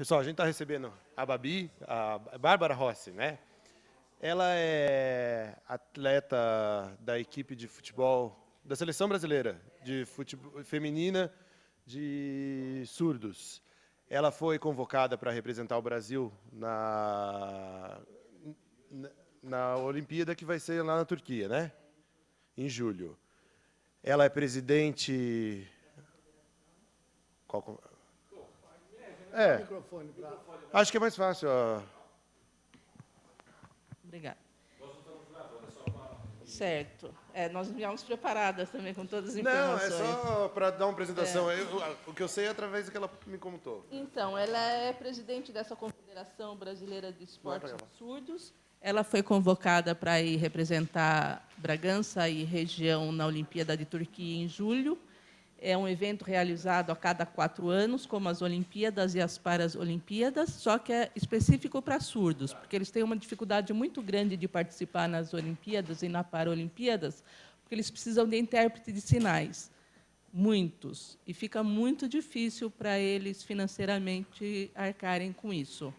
Pessoal, a gente está recebendo a Babi, a Bárbara Rossi, né? Ela é atleta da equipe de futebol da seleção brasileira de futebol feminina de surdos. Ela foi convocada para representar o Brasil na Olimpíada que vai ser lá na Turquia, né? Em julho. Ela é presidente. Qual... É. Acho que é mais fácil. Ó. Obrigada. Certo. Nós viemos preparadas também com todas as informações. Não, é só para dar uma apresentação. O que eu sei é através do que ela me contou. Então, ela é presidente dessa Confederação Brasileira de Esportes Surdos. Ela foi convocada para ir representar Bragança e região na Olimpíada de Turquia em julho. É um evento realizado a cada 4 anos, como as Olimpíadas e as Paralimpíadas, só que é específico para surdos, porque eles têm uma dificuldade muito grande de participar nas Olimpíadas e na Paralimpíadas, porque eles precisam de intérprete de sinais, muitos, e fica muito difícil para eles financeiramente arcarem com isso.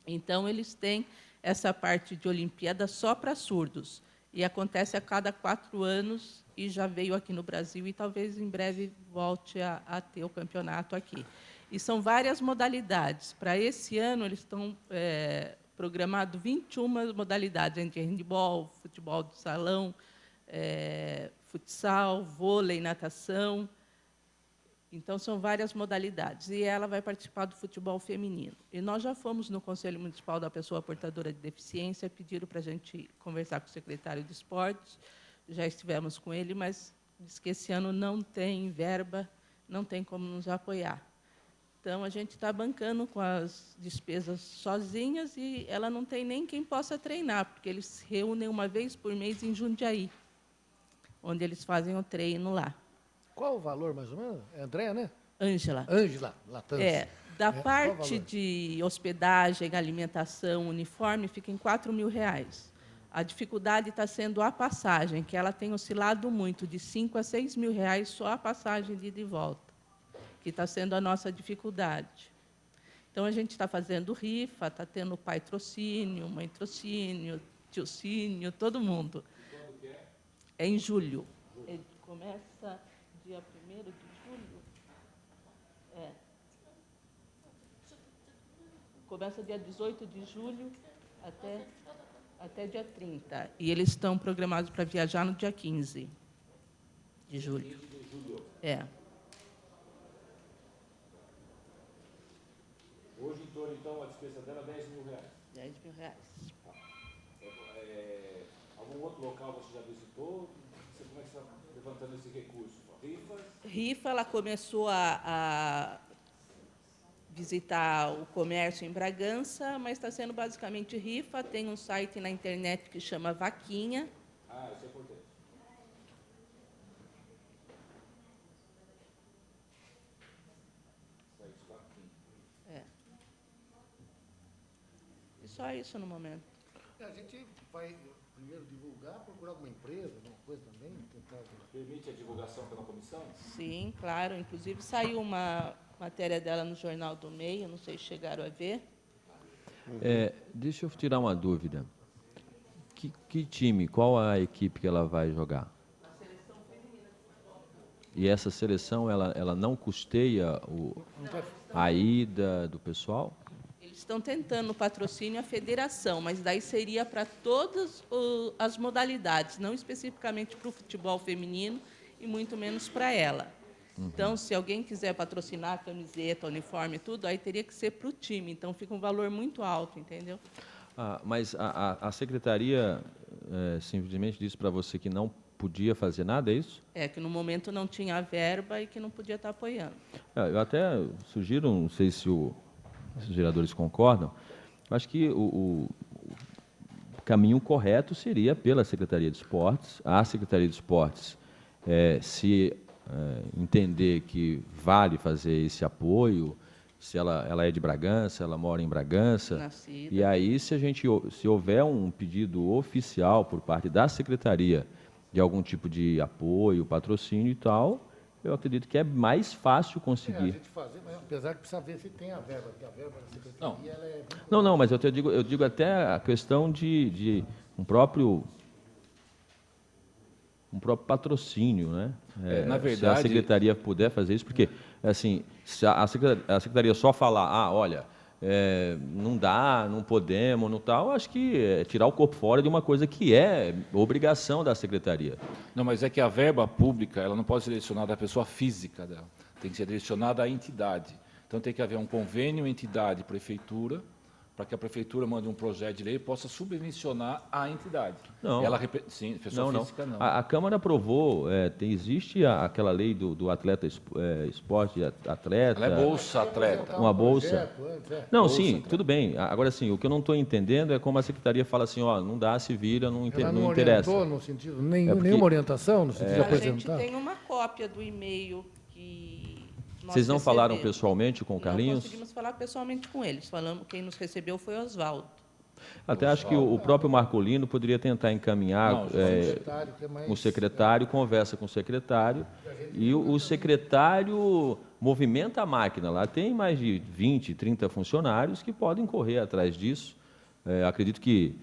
Então, eles têm essa parte de Olimpíada só para surdos, e acontece a cada 4 anos, e já veio aqui no Brasil, e talvez em breve volte a ter o campeonato aqui. E são várias modalidades. Para esse ano, eles estão programados 21 modalidades, entre handebol, futebol de salão, futsal, vôlei, natação. Então, são várias modalidades. E ela vai participar do futebol feminino. E nós já fomos no Conselho Municipal da Pessoa Portadora de Deficiência, pediram para a gente conversar com o secretário de Esportes, já estivemos com ele, mas diz que esse ano não tem verba, não tem como nos apoiar. Então, a gente está bancando com as despesas sozinhas e ela não tem nem quem possa treinar, porque eles se reúnem uma vez por mês em Jundiaí, onde eles fazem o treino lá. Qual o valor, mais ou menos? É Andréa, né? Ângela. Ângela Latanzi. Da parte de hospedagem, alimentação, uniforme, fica em R$4.000. A dificuldade está sendo a passagem, que ela tem oscilado muito, de R$5.000 a R$6.000 só a passagem de ida e volta, que está sendo a nossa dificuldade. Então, a gente está fazendo rifa, está tendo patrocínio, mãe-trocínio, tiocínio, todo mundo. Quando que é? É em julho. Começa dia 1º de julho. Começa dia 18 de julho até dia 30. E eles estão programados para viajar no dia 15 de julho. 15 de julho. Hoje, em torno, então, a despesa dela é R$10.000. R$10.000. Algum outro local você já visitou? Como é que você está levantando esse recurso? Rifas? Rifa, ela começou a visitar o comércio em Bragança, mas está sendo basicamente rifa. Tem um site na internet que chama Vaquinha. Ah, isso é importante. Site Vaquinha. E só isso no momento. A gente vai primeiro divulgar, procurar alguma empresa, alguma coisa também, tentar... Permite a divulgação pela comissão? Sim, claro. Inclusive, saiu uma matéria dela no Jornal do Meio, não sei se chegaram a ver. Deixa eu tirar uma dúvida. Que time, qual a equipe que ela vai jogar? A seleção feminina de futebol. E essa seleção, ela não custeia a ida do pessoal? Eles estão tentando o patrocínio à federação, mas daí seria para todas as modalidades, não especificamente para o futebol feminino e muito menos para ela. Então, se alguém quiser patrocinar a camiseta, uniforme, tudo, aí teria que ser para o time. Então, fica um valor muito alto, entendeu? Mas a secretaria simplesmente disse para você que não podia fazer nada, é isso? Que no momento não tinha verba e que não podia estar apoiando. Eu até sugiro, não sei se os vereadores concordam, acho que o caminho correto seria pela Secretaria de Esportes. A Secretaria de Esportes, se entender que vale fazer esse apoio, se ela é de Bragança, ela mora em Bragança, Nascida. e aí se houver um pedido oficial por parte da Secretaria de algum tipo de apoio, patrocínio e tal, eu acredito que é mais fácil A conseguir. gente fazer, mas apesar que precisa ver se tem a verba, porque a verba da secretaria ela é... Não, mas eu digo até a questão de um próprio patrocínio, né? Na Se a verdade- secretaria puder fazer isso, porque assim, se a secretaria só falar, olha, não dá, não podemos, não tal, acho que é tirar o corpo fora de uma coisa que é obrigação da secretaria. Não, mas é que a verba pública, ela não pode ser direcionada à pessoa física dela, tem que ser direcionada à entidade. Então tem que haver um convênio entidade-prefeitura, para que a prefeitura mande um projeto de lei e possa subvencionar a entidade. Não. Sim, pessoa física não. A Câmara aprovou, existe aquela lei do atleta esporte, atleta. Ela é bolsa atleta. Uma bolsa. Projeto antes, Não, Bolsa, sim, atleta. tudo bem. Agora, sim, o que eu não estou entendendo é como a secretaria fala assim, não dá, se vira, não Ela não interessa. orientou no sentido, porque- nenhuma orientação no sentido de A gente apresentar? tem uma cópia do e-mail que nós Vocês não falaram recebemos. pessoalmente com o Não Carlinhos? conseguimos falar pessoalmente com eles. Falamos, quem nos recebeu foi o Oswaldo. Até acho que o próprio Marcolino poderia tentar encaminhar Não, Secretário, que é mais- o secretário, conversa com o secretário, e o secretário movimenta a máquina. Lá tem mais de 20, 30 funcionários que podem correr atrás disso. Acredito que,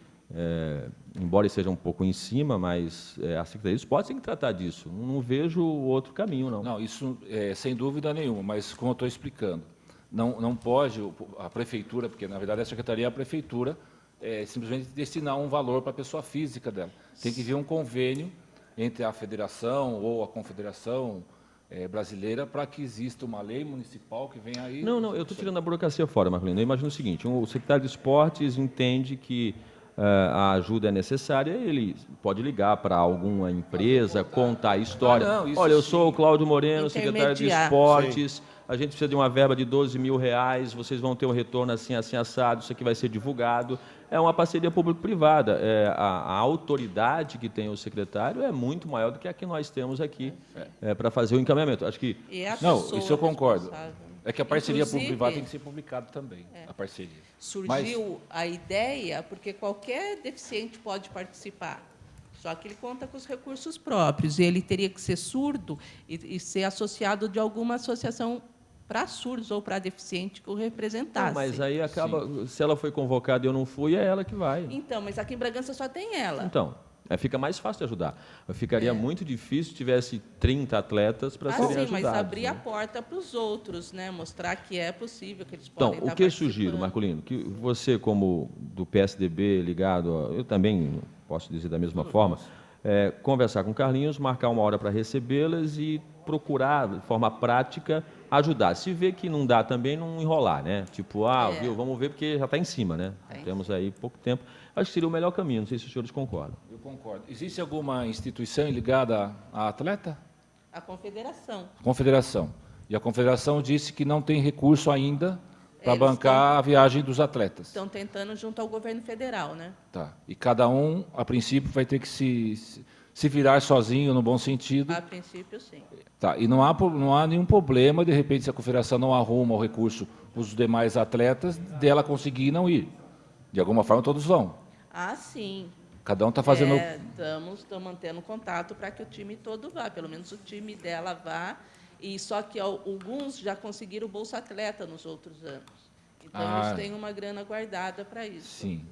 embora seja um pouco em cima, mas a Secretaria de Esportes tem que tratar disso. Não vejo outro caminho, não. Não, isso sem dúvida nenhuma, mas como eu estou explicando, não pode a prefeitura, porque na verdade a secretaria é a prefeitura, simplesmente destinar um valor para a pessoa física dela. Tem que vir um convênio entre a federação ou a confederação brasileira para que exista uma lei municipal que venha aí... Não, eu estou tirando a burocracia fora, Marcolino. Eu imagino o seguinte, o secretário de Esportes entende que a ajuda é necessária, ele pode ligar para alguma empresa, contar a história. Ah, não, isso Olha, eu sim. sou o Cláudio Moreno, secretário de Intermediar. Esportes, a gente precisa de uma verba de R$12.000, vocês vão ter um retorno assim, assim, assado, isso aqui vai ser divulgado. É uma parceria público-privada. A autoridade que tem o secretário é muito maior do que a que nós temos aqui para fazer o encaminhamento. Acho que E é a Não, pessoa isso eu concordo. responsável. É que a parceria Inclusive, público-privada tem que ser publicada também, a parceria. surgiu a ideia, porque qualquer deficiente pode participar, só que ele conta com os recursos próprios, e ele teria que ser surdo e ser associado de alguma associação para surdos ou para deficiente que o representasse. mas aí acaba, se ela foi convocada e eu não fui, é ela que vai. Então, mas aqui em Bragança só tem ela. Então, fica mais fácil de ajudar. Ficaria muito difícil se tivesse 30 atletas para serem Sim, ajudados. mas abrir a né? porta para os outros, né? Mostrar que é possível, que eles Então, podem o estar que eu sugiro, participando. Marcolino, que você, como do PSDB ligado, eu também posso dizer da mesma forma, conversar com o Carlinhos, marcar uma hora para recebê-las e procurar, de forma prática, ajudar. Se vê que não dá também, não enrolar, né? Tipo, viu, vamos ver, porque já está em cima, né? Tá em Temos aí pouco tempo. Acho que seria o melhor caminho, não sei se os senhores concordam. Eu concordo. Existe alguma instituição ligada à atleta? A confederação. Confederação. E a confederação disse que não tem recurso ainda para Eles bancar a viagem dos atletas. Estão tentando junto ao governo federal, né? Tá. E cada um, a princípio, vai ter que se virar sozinho, no bom sentido. A princípio, sim. Tá. E não há nenhum problema, de repente, se a confederação não arruma o recurso para os demais atletas, dela conseguir não ir. De alguma forma, todos vão. Ah, sim. Cada um está fazendo... Estamos mantendo contato para que o time todo vá, pelo menos o time dela vá. E só que alguns já conseguiram o Bolsa Atleta nos outros anos. Então, eles têm uma grana guardada para isso. Sim.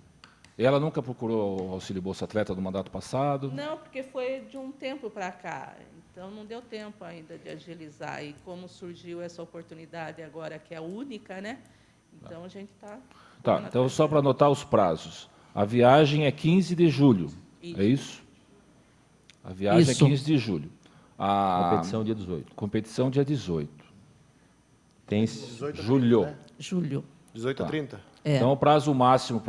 Ela nunca procurou o auxílio Bolsa Atleta no mandato passado? Não, porque foi de um tempo para cá. Então, não deu tempo ainda de agilizar. E como surgiu essa oportunidade agora, que é única, né? Então, a gente está... Tá, então só para anotar os prazos. A viagem é 15 de julho, Isso. é isso? A viagem Isso. é 15 de julho. A Competição dia 18. competição dia 18. Tem 18 a Julho. 30, né? Julho. 18 a 30. Então o prazo máximo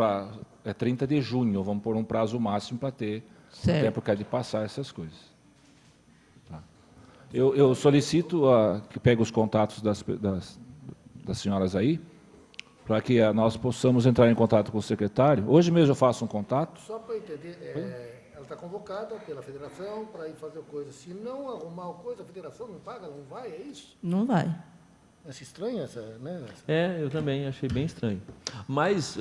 é 30 de junho. Vamos pôr um prazo máximo para ter Certo. tempo de passar essas coisas. Tá. Eu solicito que pegue os contatos das senhoras aí, para que nós possamos entrar em contato com o secretário. Hoje mesmo eu faço um contato. Só para entender, ela está convocada pela federação para ir fazer coisa. Se não arrumar a coisa, a federação não paga, não vai, é isso? Não vai. Acho estranho essa, né? Eu também achei bem estranho. Mas,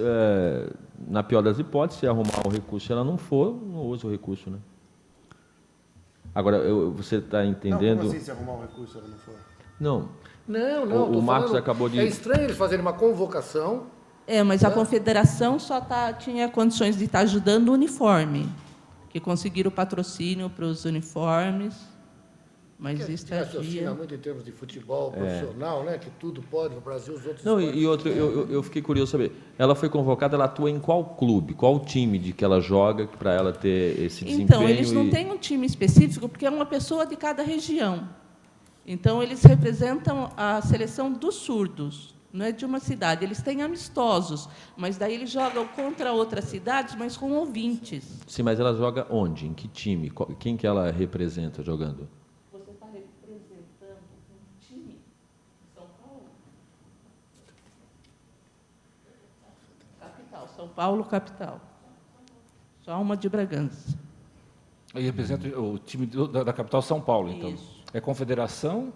na pior das hipóteses, se arrumar o recurso, se ela não for, não usa o recurso, né? Agora, você está entendendo... Não, como assim se arrumar um recurso ela não for? Não, Não, O tô Marcos falando, acabou de- É estranho eles fazerem uma convocação. Mas a confederação só tinha condições de estar ajudando o uniforme, que conseguiram o patrocínio para os uniformes, mas Que raciocina estadia... muito em termos de futebol profissional, né? Que tudo pode no Brasil, os outros Não, esportes e outro, eu fiquei curioso saber, ela foi convocada, ela atua em qual clube, qual time de que ela joga para ela ter esse desempenho? Então, eles não têm um time específico, porque é uma pessoa de cada região. Então, eles representam a seleção dos surdos, não é de uma cidade. Eles têm amistosos, mas daí eles jogam contra outras cidades, mas com ouvintes. Sim, mas ela joga onde? Em que time? Quem que ela representa jogando? Você está representando um time de São Paulo? Capital, São Paulo, capital. Só uma de Bragança. Aí representa o time da capital São Paulo, então. Isso. É confederação?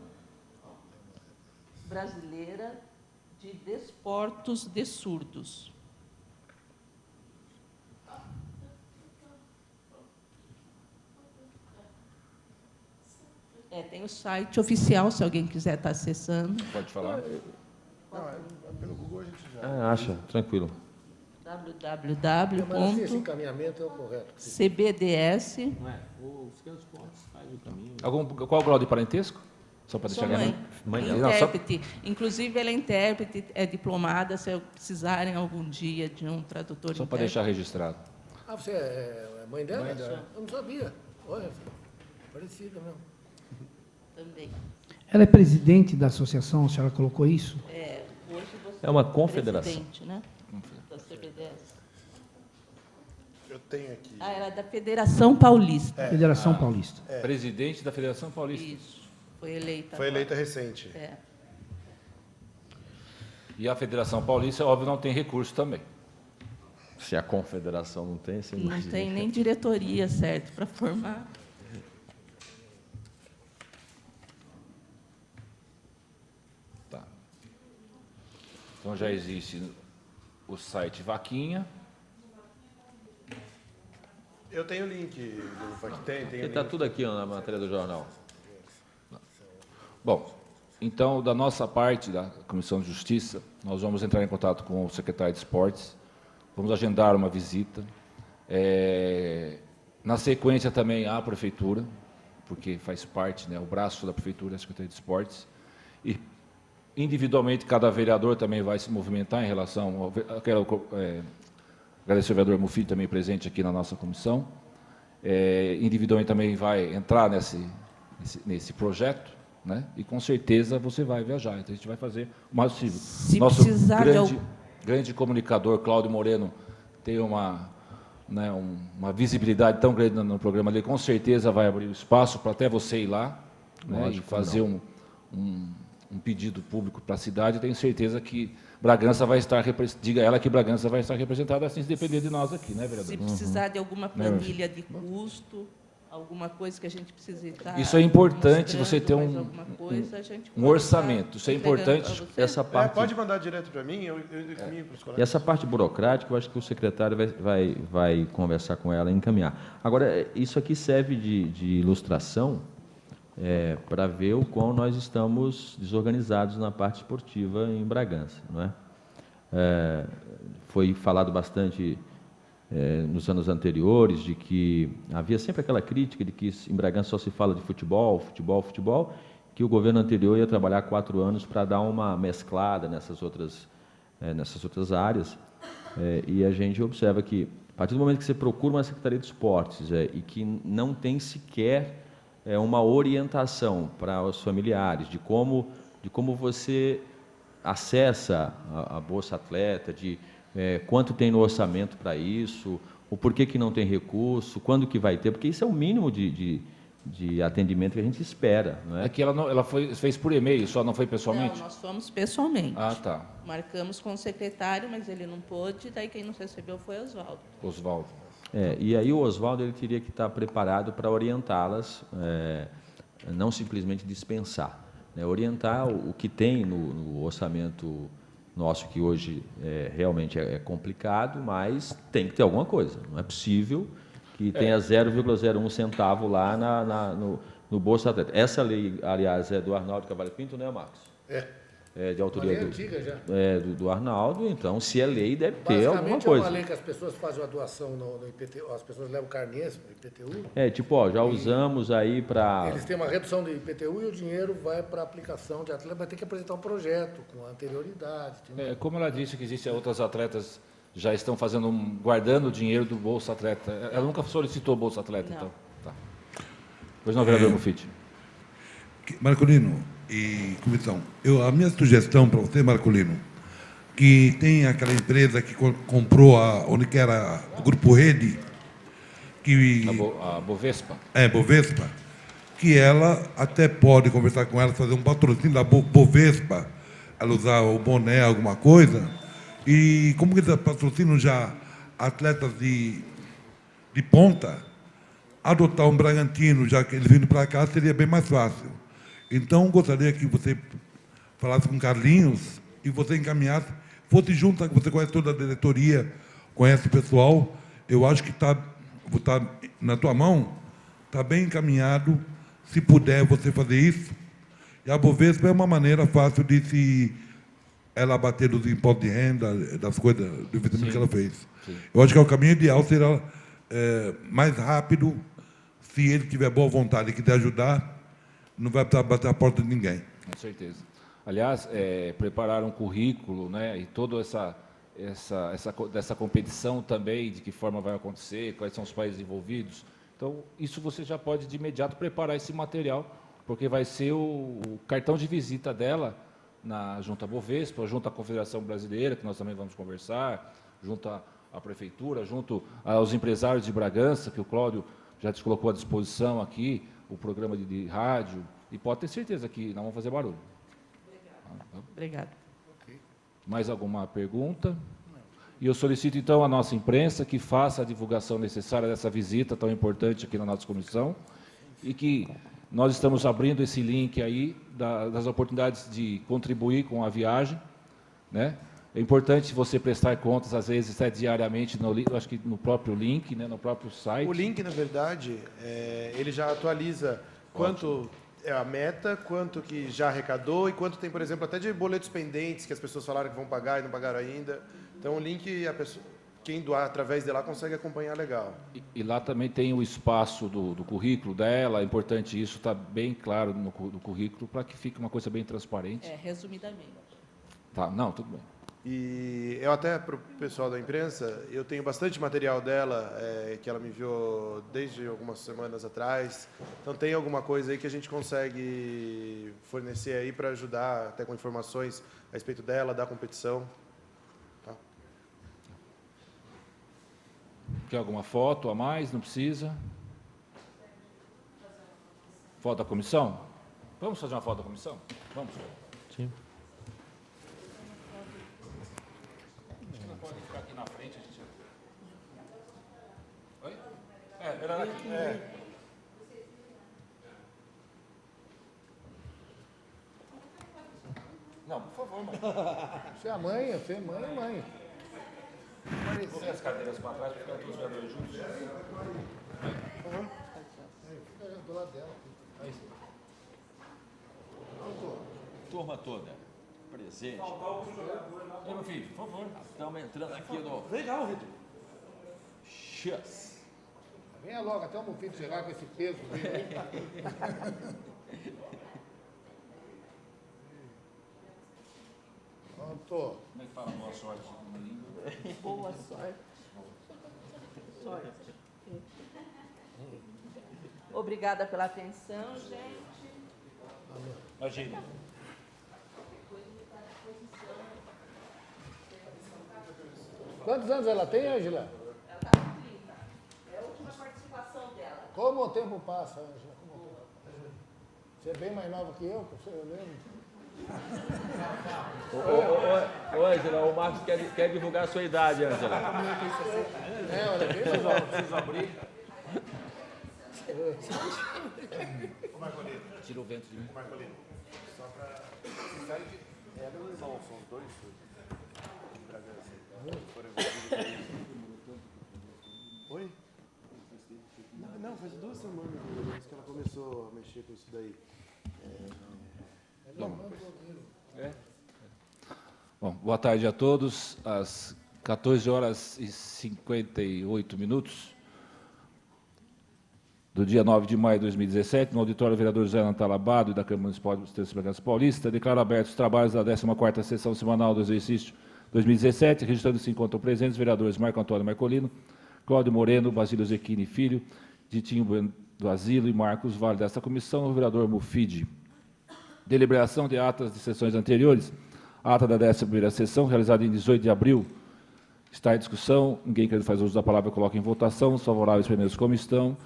Brasileira de Desportos de Surdos. Tem o site oficial, se alguém quiser estar acessando. Pode falar. Não, pelo Google a gente já... Acha, tranquilo. Mas assim, esse www.cbds. encaminhamento é o correto. Qual o grau de parentesco? Só para Sua deixar mãe. Mãe É dela. Não, só- intérprete. Inclusive, ela é intérprete, é diplomada, se precisarem algum dia de um tradutor Só para intérprete. deixar registrado. Ah, você é mãe dela? Eu não sabia. Olha, parecida mesmo. Também. Ela é presidente da associação, a senhora colocou isso? Hoje você É uma confederação. presidente, né? Da CBDS. Eu tenho aqui. Era da Federação Paulista. Federação Paulista. Presidente da Federação Paulista. Isso. Foi eleita. Foi agora. eleita recente. E a Federação Paulista, óbvio, não tem recurso também. Se a confederação não tem, você Não imagina. tem nem diretoria certo para formar. Tá. Então já existe o site Vaquinha. Eu tenho o link do Factem, tem o Está link. tudo aqui ó, na matéria do jornal. Bom, então, da nossa parte, da Comissão de Justiça, nós vamos entrar em contato com o secretário de Esportes, vamos agendar uma visita. Na sequência também a Prefeitura, porque faz parte, né, o braço da Prefeitura, a Secretaria de Esportes, e individualmente cada vereador também vai se movimentar em relação ao... agradecer ao vereador Mufi também presente aqui na nossa comissão. Individualmente também vai entrar nesse projeto, né? E com certeza você vai viajar. Então a gente vai fazer o mais possível. Se Nosso precisar de grande comunicador, Cláudio Moreno, tem uma visibilidade tão grande no programa dele, com certeza vai abrir o espaço para até você ir lá, né? Lógico, E fazer um pedido público para a cidade. Tenho certeza que Bragança vai estar, diga ela que Bragança vai estar representada, assim, se depender de nós aqui, né, vereador? Se precisar de alguma planilha de custo, alguma coisa que a gente precise estar... Isso é importante, mostrando, você ter mais alguma coisa, a gente pode orçamento. estar Isso é entregando importante. para você. Essa parte, Pode mandar direto para mim, eu encaminho para os e colegas. essa parte burocrática, eu acho que o secretário vai conversar com ela e encaminhar. Agora, isso aqui serve de ilustração para ver o quão nós estamos desorganizados na parte esportiva em Bragança, não é? Foi falado bastante nos anos anteriores de que havia sempre aquela crítica de que em Bragança só se fala de futebol, que o governo anterior ia trabalhar 4 anos para dar uma mesclada nessas outras áreas, e a gente observa que, a partir do momento que você procura uma Secretaria de Esportes e que não tem sequer uma orientação para os familiares de como você acessa a Bolsa Atleta, de quanto tem no orçamento para isso, o porquê que não tem recurso, quando que vai ter, porque isso é o mínimo de atendimento que a gente espera. Não é? É que ela fez por e-mail, só não foi pessoalmente? Não, nós fomos pessoalmente. Ah, tá. Marcamos com o secretário, mas ele não pôde, daí quem nos recebeu foi Oswaldo. Oswaldo. E aí o Oswaldo ele teria que estar preparado para orientá-las, não simplesmente dispensar, né? Orientar o que tem no orçamento nosso, que hoje realmente é complicado, mas tem que ter alguma coisa. Não é possível que tenha 0,01 centavo lá no Bolsa Atleta. Essa lei, aliás, é do Arnaldo Cavalho Pinto, né, Marcos? É de autoria Uma lei antiga já. do Arnaldo, então, se é lei, deve ter alguma Basicamente coisa. é uma lei que as pessoas fazem uma doação no IPTU, as pessoas levam carnês para o IPTU. Tipo, ó, já usamos aí para... Eles têm uma redução do IPTU e o dinheiro vai para a aplicação de atleta, vai ter que apresentar um projeto com anterioridade. Como ela disse que existem outras atletas já estão guardando o dinheiro do Bolsa Atleta. Ela nunca solicitou o Bolsa Atleta, Não. então. Tá. Pois não, vereador Mufiti. Marcolino e comissão, a minha sugestão para você, Marcolino, que tem aquela empresa que comprou onde que era o Grupo Rede, que A Bovespa. Bovespa, que ela até pode conversar com ela, fazer um patrocínio da Bovespa, ela usar o boné, alguma coisa, e como que eles patrocinam já atletas de ponta, adotar um Bragantino, já que eles vindo para cá, seria bem mais fácil. Então, gostaria que você falasse com o Carlinhos e você encaminhasse, fosse junto, você conhece toda a diretoria, conhece o pessoal, eu acho que está na tua mão, está bem encaminhado, se puder você fazer isso. E a Bovespa é uma maneira fácil de se ela abater dos impostos de renda, das coisas, do investimento que ela fez. Sim. Eu acho que o caminho ideal será mais rápido, se ele tiver boa vontade e quiser ajudar, não vai precisar bater a porta de ninguém. Com certeza. Aliás, preparar um currículo, né, e toda essa competição também, de que forma vai acontecer, quais são os países envolvidos. Então, isso você já pode, de imediato, preparar esse material, porque vai ser o cartão de visita dela junto à Bovespa, junto à Confederação Brasileira, que nós também vamos conversar, junto à Prefeitura, junto aos empresários de Bragança, que o Cláudio já te colocou à disposição aqui, o programa de rádio, e pode ter certeza que nós vamos fazer barulho. Obrigada. Mais alguma pergunta? E eu solicito, então, à nossa imprensa que faça a divulgação necessária dessa visita tão importante aqui na nossa comissão e que nós estamos abrindo esse link aí das oportunidades de contribuir com a viagem, né? É importante você prestar contas, às vezes, até diariamente, acho que no próprio link, né, no próprio site. O link, na verdade, ele já atualiza quanto é a meta, quanto que já arrecadou e quanto tem, por exemplo, até de boletos pendentes que as pessoas falaram que vão pagar e não pagaram ainda. Então, o link, quem doar através de lá consegue acompanhar legal. E lá também tem o espaço do currículo dela, é importante isso, está bem claro no currículo, para que fique uma coisa bem transparente. Resumidamente. Tá, não, tudo bem. E eu até, para o pessoal da imprensa, eu tenho bastante material dela, que ela me enviou desde algumas semanas atrás. Então, tem alguma coisa aí que a gente consegue fornecer aí para ajudar, até com informações a respeito dela, da competição. Tá? Quer alguma foto a mais? Não precisa? Foto da comissão? Vamos fazer uma foto da comissão? Vamos. Sim. Pode ficar aqui na frente, a gente... Oi? Era aqui. Não, por favor, mãe. Você é mãe, é mãe. Vou ver as cadeiras para trás, para ficar todos os vereadores juntos. Por favor. Fica do lado dela. Aí. Turma toda, presente. Ei, meu filho, por favor. Estamos entrando aqui no... Legal, Vitor. Chess. Venha logo, até o meu filho chegar com esse peso dele. Pronto. Como é que fala boa sorte na língua? Boa sorte. Sorte. Obrigada pela atenção, gente. Imagina. Quantos anos ela tem, Ângela? Ela está com 30. É a última participação dela. Como o tempo passa, Ângela? Como o tempo passa? Você é bem mais nova que eu lembro. Ô, Ângela, o Marcos quer divulgar a sua idade, Ângela. Ela é bem mais nova. Preciso abrir. Tira o vento de mim. Marcolino, só para... Vocês sabem que são dois de Bragança. Foram envolvidos. Oi? mexer com isso daí. Bom, boa tarde a todos. Às 14 horas e 58 minutos do dia 9 de maio de 2017, no auditório vereador José Antalabado e da Câmara Municipal de Distrito de Bragança Paulista, declaro abertos os trabalhos da 14ª sessão semanal do exercício 2017, registrando se encontram presentes os vereadores Marco Antônio Marcolino, Cláudio Moreno, Basílio Zecchini Filho, Ditinho Bueno do Asilo e Marcos Vale desta comissão, o vereador Mufide. Deliberação de atas de sessões anteriores. A ata da 11ª sessão, realizada em 18 de abril, está em discussão. Ninguém querendo fazer uso da palavra, coloca em votação. Os favoráveis, primeiros como estão.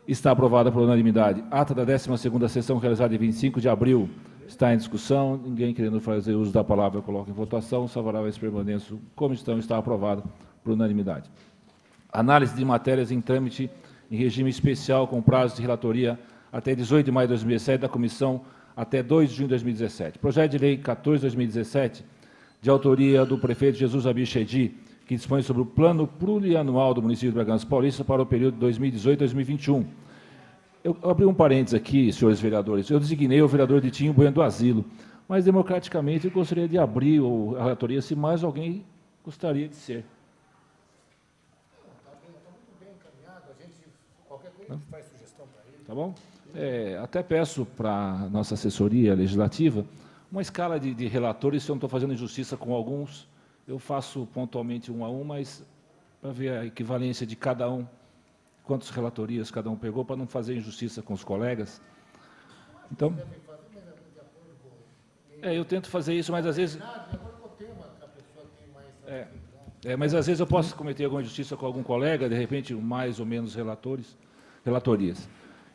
Está aprovada por unanimidade. Ata da 12ª sessão, realizada em 25 de abril, está em discussão. Ninguém querendo fazer uso da palavra, coloca em votação. Os favoráveis permaneçam como estão. Está aprovada por unanimidade. Análise de matérias em trâmite em regime especial com prazo de relatoria até 18 de maio de 2017 da Comissão até 2 de junho de 2017. Projeto de Lei 14/2017, de autoria do prefeito Jesus Abichedi, que dispõe sobre o plano plurianual do município de Bragança Paulista para o período 2018-2021. Eu abri um parênteses aqui, senhores vereadores. Eu designei o vereador Ditinho Bueno do Asilo, mas democraticamente eu gostaria de abrir a relatoria se mais alguém gostaria de ser. Faz sugestão para ele. Tá bom? Até peço para a nossa assessoria legislativa uma escala de relatores, se eu não estou fazendo injustiça com alguns, eu faço pontualmente um a um, mas para ver a equivalência de cada um, quantas relatorias cada um pegou, para não fazer injustiça com os colegas. Então, eu tento fazer isso, mas às vezes... mas às vezes eu posso cometer alguma injustiça com algum colega, de repente mais ou menos relatorias.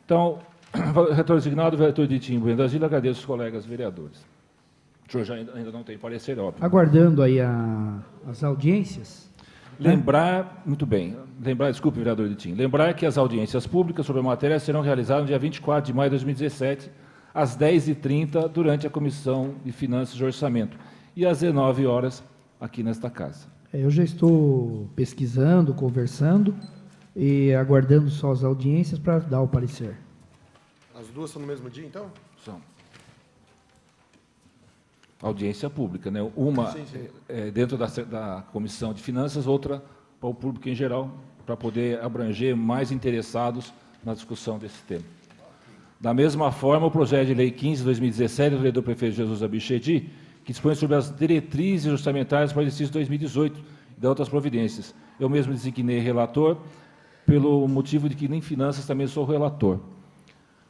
Então, relator designado, vereador Ditinho Bueno do Asilo, agradeço os colegas vereadores. O senhor já ainda não tem parecer, óbvio. Aguardando aí as audiências. Lembrar, muito bem, desculpe, vereador Ditinho, lembrar que as audiências públicas sobre a matéria serão realizadas no dia 24 de maio de 2017, às 10h30, durante a Comissão de Finanças e Orçamento, e às 19 horas, aqui nesta casa. Eu já estou pesquisando, conversando e aguardando só as audiências para dar o parecer. As duas são no mesmo dia, então? São. Audiência pública, né? Uma dentro da Comissão de Finanças, outra para o público em geral, para poder abranger mais interessados na discussão desse tema. Da mesma forma, o projeto de Lei 15/2017, do vereador prefeito Jesus Abichedi, que dispõe sobre as diretrizes orçamentárias para o exercício 2018 e de outras providências. Eu mesmo designei relator, pelo motivo de que nem finanças também sou relator.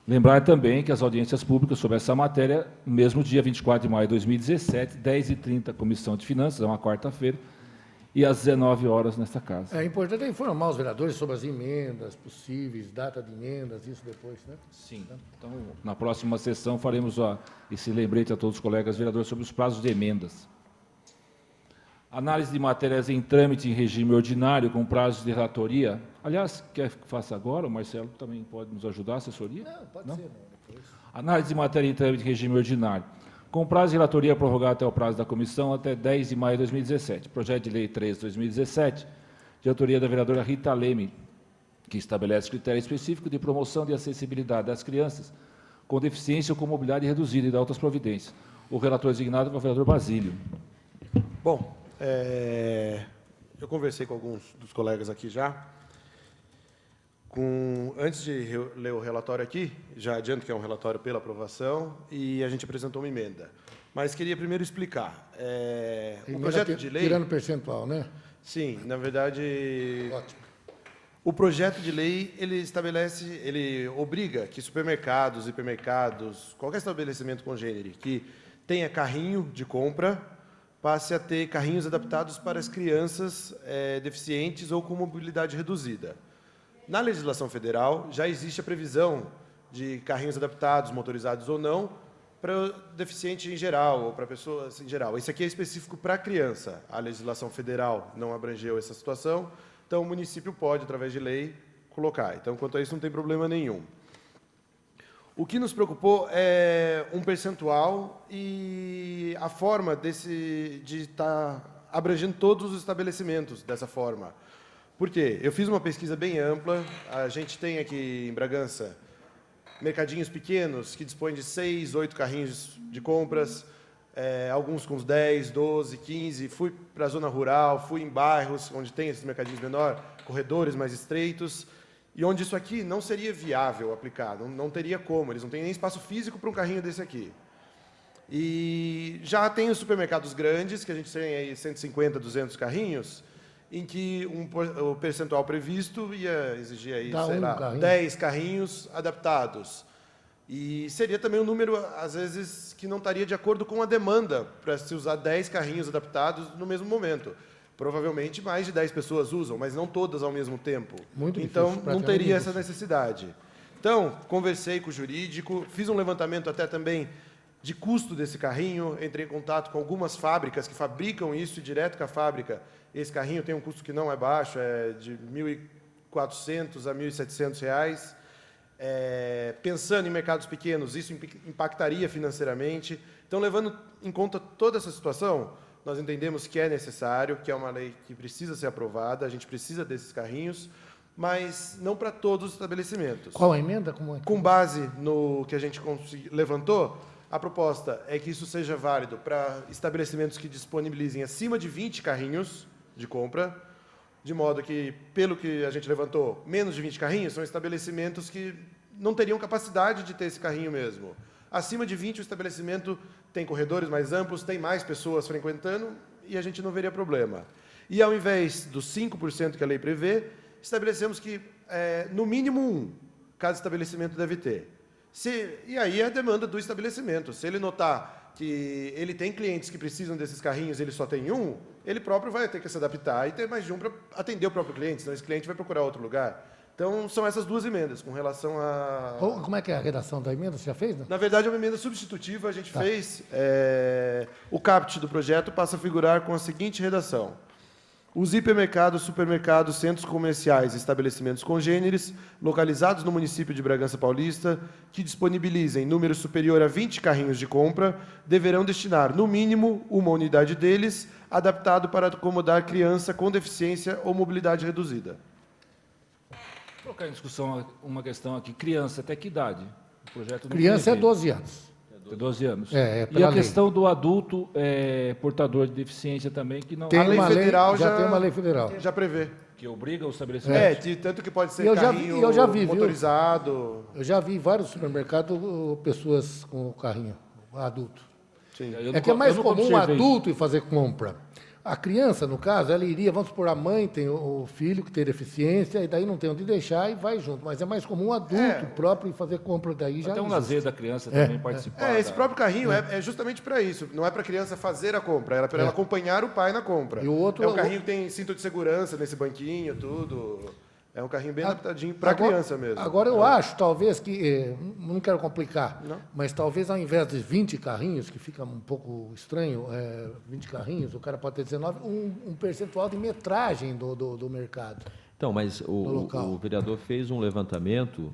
Lembrar também que as audiências públicas sobre essa matéria, mesmo dia 24 de maio de 2017, 10h30, Comissão de Finanças, é uma quarta-feira, e às 19 horas nesta casa. É importante informar os vereadores sobre as emendas possíveis, data de emendas, isso depois, né? Sim. Então, na próxima sessão, faremos esse lembrete a todos os colegas vereadores sobre os prazos de emendas. Análise de matérias em trâmite em regime ordinário, com prazos de relatoria. Aliás, quer que faça agora? O Marcelo também pode nos ajudar, a assessoria? Não, pode ser, não. Depois. Análise de matéria em trâmite em regime ordinário, com prazo de relatoria prorrogado até o prazo da comissão, até 10 de maio de 2017. Projeto de Lei 3/2017, de autoria da vereadora Rita Leme, que estabelece critério específico de promoção de acessibilidade das crianças com deficiência ou com mobilidade reduzida e de outras providências. O relator designado é o vereador Basílio. Bom, eu conversei com alguns dos colegas aqui já. Antes de ler o relatório aqui, já adianto que é um relatório pela aprovação, e a gente apresentou uma emenda. Mas queria primeiro explicar. O projeto de lei... Tirando percentual, né? Sim, na verdade... Ótimo. O projeto de lei, ele obriga que supermercados, hipermercados, qualquer estabelecimento congênere que tenha carrinho de compra, passe a ter carrinhos adaptados para as crianças deficientes ou com mobilidade reduzida. Na legislação federal, já existe a previsão de carrinhos adaptados, motorizados ou não, para deficiente em geral, ou para pessoas em geral. Esse aqui é específico para a criança. A legislação federal não abrangeu essa situação, então o município pode, através de lei, colocar. Então, quanto a isso, não tem problema nenhum. O que nos preocupou é um percentual e a forma de estar abrangendo todos os estabelecimentos dessa forma. Por quê? Eu fiz uma pesquisa bem ampla. A gente tem aqui em Bragança mercadinhos pequenos que dispõem de 6, 8 carrinhos de compras, alguns com uns 10, 12, 15. Fui para a zona rural, fui em bairros onde tem esses mercadinhos menores, corredores mais estreitos, e onde isso aqui não seria viável aplicar, não teria como, eles não têm nem espaço físico para um carrinho desse aqui. E já tem os supermercados grandes, que a gente tem aí 150, 200 carrinhos, em que o percentual previsto ia exigir aí, sei lá, 10 carrinhos adaptados. E seria também um número, às vezes, que não estaria de acordo com a demanda para se usar 10 carrinhos adaptados no mesmo momento. Provavelmente mais de 10 pessoas usam, mas não todas ao mesmo tempo. Muito então, difícil, não teria essa necessidade. Então, conversei com o jurídico, fiz um levantamento até também de custo desse carrinho, entrei em contato com algumas fábricas que fabricam isso e direto com a fábrica. Esse carrinho tem um custo que não é baixo, é de R$ 1.400 a R$ 1.700. Pensando em mercados pequenos, isso impactaria financeiramente. Então, levando em conta toda essa situação, nós entendemos que é necessário, que é uma lei que precisa ser aprovada, a gente precisa desses carrinhos, mas não para todos os estabelecimentos. Qual a emenda? Como é? Com base no que a gente levantou, a proposta é que isso seja válido para estabelecimentos que disponibilizem acima de 20 carrinhos de compra, de modo que, pelo que a gente levantou, menos de 20 carrinhos são estabelecimentos que não teriam capacidade de ter esse carrinho mesmo. Acima de 20, o estabelecimento tem corredores mais amplos, tem mais pessoas frequentando e a gente não veria problema. E, ao invés dos 5% que a lei prevê, estabelecemos que, no mínimo, cada estabelecimento deve ter. E aí é a demanda do estabelecimento. Se ele notar que ele tem clientes que precisam desses carrinhos e ele só tem um, ele próprio vai ter que se adaptar e ter mais de um para atender o próprio cliente, senão esse cliente vai procurar outro lugar. Então, são essas duas emendas com relação a... Como é que é a redação da emenda? Você já fez? Não? Na verdade, é uma emenda substitutiva, a gente fez. O caput do projeto passa a figurar com a seguinte redação. Os hipermercados, supermercados, centros comerciais e estabelecimentos congêneres, localizados no município de Bragança Paulista, que disponibilizem número superior a 20 carrinhos de compra, deverão destinar, no mínimo, uma unidade deles, adaptado para acomodar criança com deficiência ou mobilidade reduzida. Vou colocar em discussão uma questão aqui. Criança, até que idade? O projeto não Criança é prevê. 12 anos. É 12 anos. É E pela a lei. questão do adulto portador de deficiência também, que não Tem A lei uma federal já tem uma lei federal. já prevê. que obriga o estabelecimento. Tanto que pode ser Eu já carrinho vi, viu? motorizado. Eu já vi em vários supermercados pessoas com carrinho adulto. Sim. Eu É que é mais eu nunca comum um observei isso. adulto ir fazer compra. A criança, no caso, ela iria, vamos supor, a mãe tem o filho que tem deficiência, e daí não tem onde deixar e vai junto. Mas é mais comum um adulto próprio ir fazer compra daí já. Até um existe. lazer da criança também participar. Esse próprio carrinho é justamente para isso. Não é para a criança fazer a compra, é para ela acompanhar o pai na compra. E o outro- é um carrinho que tem cinto de segurança nesse banquinho, tudo. É um carrinho bem adaptadinho para a Agora- criança mesmo. Agora eu acho, talvez, que. Não quero complicar, mas talvez ao invés de 20 carrinhos, que fica um pouco estranho, 20 carrinhos, o cara pode ter 19, um percentual de metragem do mercado. Então, mas local. o vereador fez um levantamento.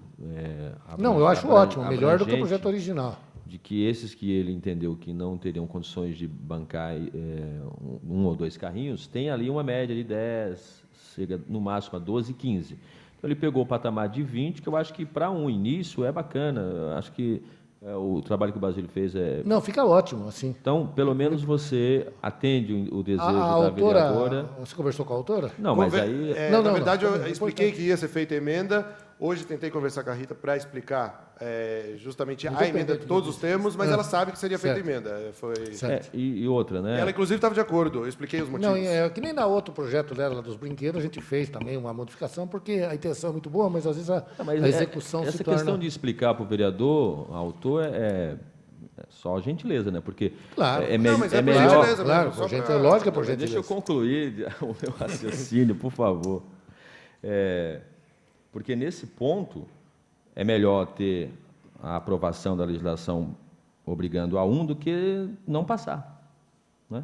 Não, eu acho ótimo, melhor do que o projeto original. De que esses que ele entendeu que não teriam condições de bancar um ou dois carrinhos, tem ali uma média de 10, chega no máximo a 12, 15. Então, ele pegou o patamar de 20, que eu acho que para um início é bacana. Eu acho que o trabalho que o Basílio fez é... Não, fica ótimo, assim. Então, pelo menos você atende o desejo A da autora. vereadora. Você conversou com a autora? Não, mas aí... Não, na não, verdade, não. eu expliquei que ia ser feita a emenda. Hoje tentei conversar com a Rita para explicar justamente a Independente emenda, todos os termos, mas ela sabe que seria feita a Certo. emenda. Foi... Certo. E outra, né? Ela, inclusive, estava de acordo. Eu expliquei os motivos. Não, que nem na outro projeto dela, lá dos brinquedos, a gente fez também uma modificação, porque a intenção é muito boa, mas às vezes Mas a execução essa se torna... questão de explicar para o vereador, autor, é só gentileza, né? Porque Claro. Não, mas é por melhor... gentileza Claro, mesmo, só por gente, pra- lógico, é por Deixa eu gentileza. concluir o meu raciocínio, por favor. Porque nesse ponto é melhor ter a aprovação da legislação obrigando a um do que não passar, né?